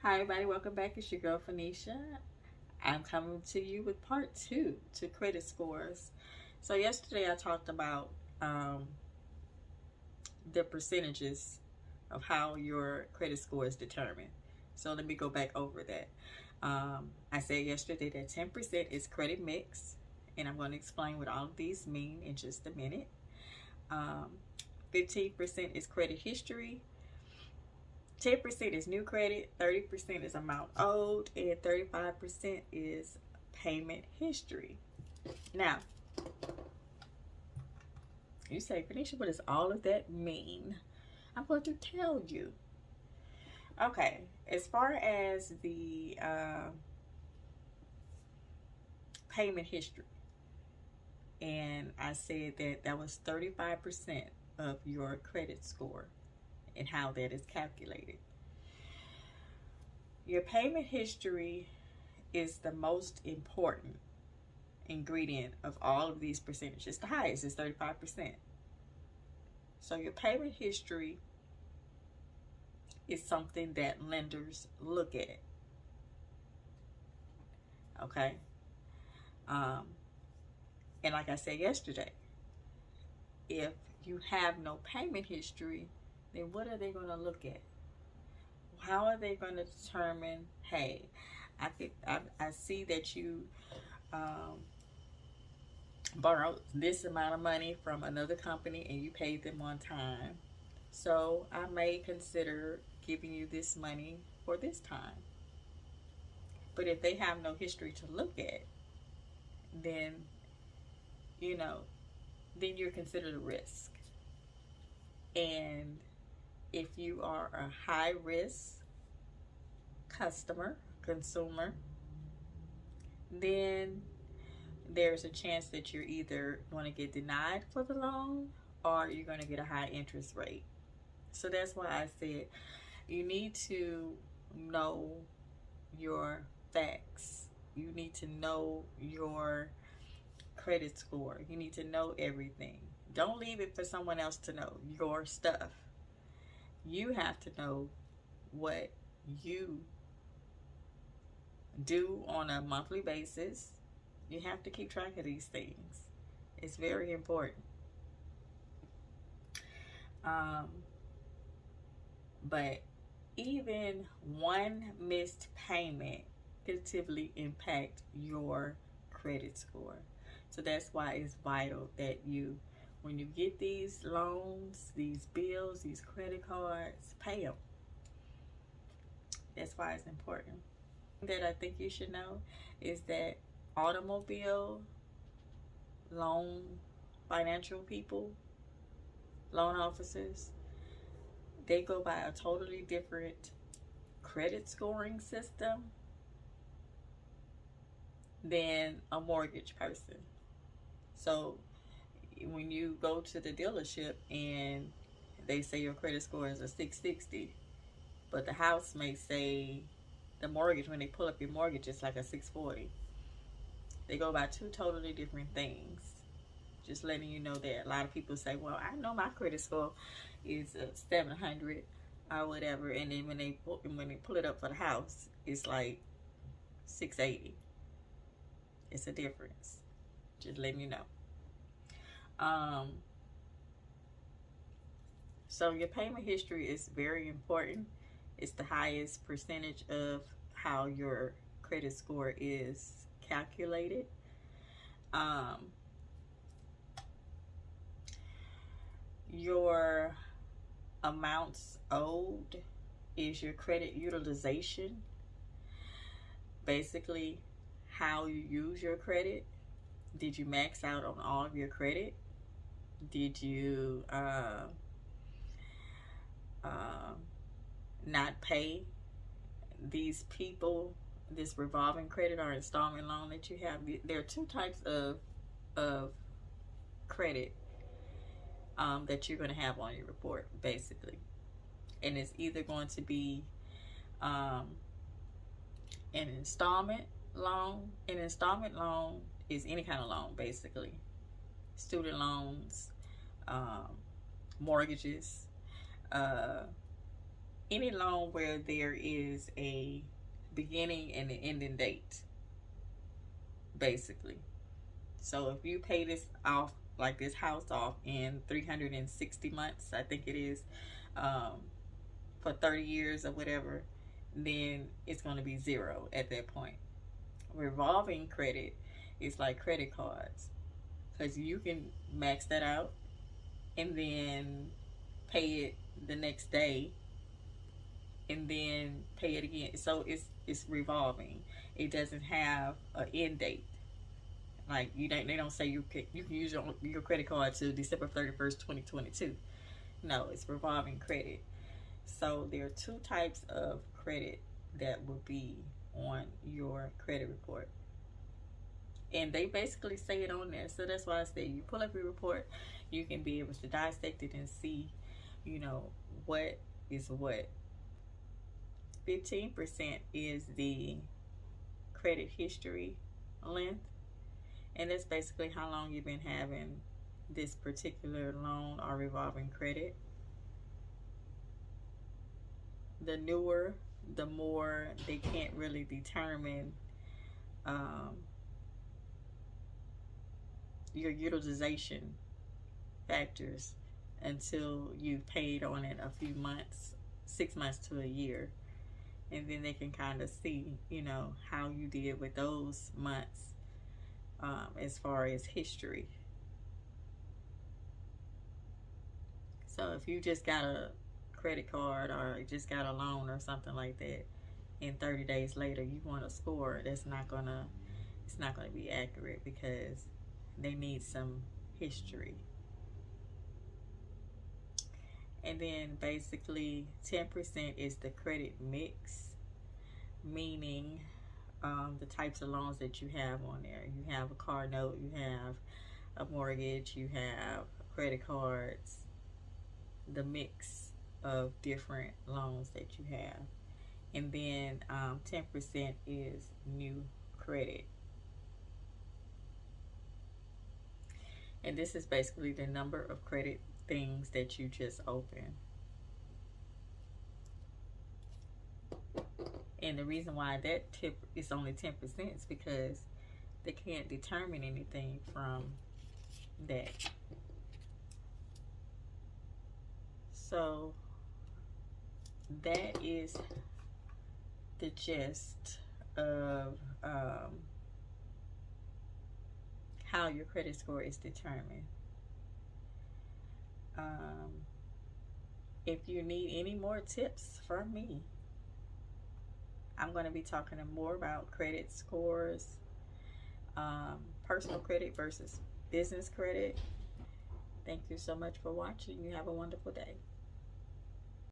Hi everybody, welcome back. It's your girl Phoenicia. I'm coming to you with part two to credit scores. So yesterday I talked about the percentages of how your credit score is determined. So let me go back over that. I said yesterday that 10% is credit mix, and I'm going to explain what all of these mean in just a minute. 15% is credit history, 10% is new credit, 30% is amount owed, and 35% is payment history. Now, you say, Phoenicia, what does all of that mean? I'm going to tell you. Okay, as far as the payment history, and I said that was 35% of your credit score and how that is calculated. Your payment history is the most important ingredient of all of these percentages. The highest is 35%. So your payment history is something that lenders look at. Okay? And like I said yesterday, if you have no payment history, then what are they going to look at? How are they going to determine, hey, I see that you borrowed this amount of money from another company and you paid them on time, so I may consider giving you this money for this time. But if they have no history to look at, then then you're considered a risk. And if you are a high risk consumer, then there's a chance that you're either going to get denied for the loan or you're going to get a high interest rate. So that's why I said you need to know your facts. You need to know your credit score. You need to know everything. Don't leave it for someone else to know your stuff. You have to know what you do on a monthly basis. You have to keep track of these things. It's very important. But even one missed payment negatively impact your credit score. So that's why it's vital that you, when you get these loans, these bills, these credit cards, pay them. That's why it's important. That I think you should know is that automobile loan financial people, loan officers, they go by a totally different credit scoring system than a mortgage person. So when you go to the dealership and they say your credit score is a 660, but the house may say, the mortgage, when they pull up your mortgage, it's like a 640. They go by two totally different things. Just letting you know that. A lot of people say, well, I know my credit score is 700 or whatever, and then when they pull it up for the house, it's like 680. It's a difference. Just letting you know. So your payment history is very important. It's the highest percentage of how your credit score is calculated. Your amounts owed is your credit utilization. Basically, how you use your credit. Did you max out on all of your credit? Did you not pay these people this revolving credit or installment loan that you have? There are two types of credit that you're going to have on your report, basically. And it's either going to be an installment loan. An installment loan is any kind of loan, basically. Student loans, mortgages, Any loan where there is a beginning and an ending date, basically. So if you pay this off, like this house off, in 360 months, I think it is, um, for 30 years or whatever, then it's going to be zero at that point. Revolving credit is like credit cards, because you can max that out and then pay it the next day and then pay it again. So it's revolving. It doesn't have an end date. Like they don't say you can use your credit card to December 31st, 2022. No, it's revolving credit. So there are two types of credit that will be on your credit report. And they basically say it on there. So that's why I say you pull up your report, you can be able to dissect it and see, what is what. 15% is the credit history length. And that's basically how long you've been having this particular loan or revolving credit. The newer, the more they can't really determine your utilization factors until you've paid on it a few months, 6 months to a year. And then they can kind of see, how you did with those months, as far as history. So if you just got a credit card or just got a loan or something like that, and 30 days later you want a score, it's not gonna be accurate, because they need some history. And then basically 10% is the credit mix, meaning the types of loans that you have on there. You have a car note, you have a mortgage, you have credit cards, the mix of different loans that you have. And then 10% is new credit. And this is basically the number of credit things that you just opened. And the reason why that tip is only 10% is because they can't determine anything from that. So that is the gist of how your credit score is determined. If you need any more tips from me, I'm going to be talking more about credit scores, personal credit versus business credit. Thank you so much for watching. You have a wonderful day.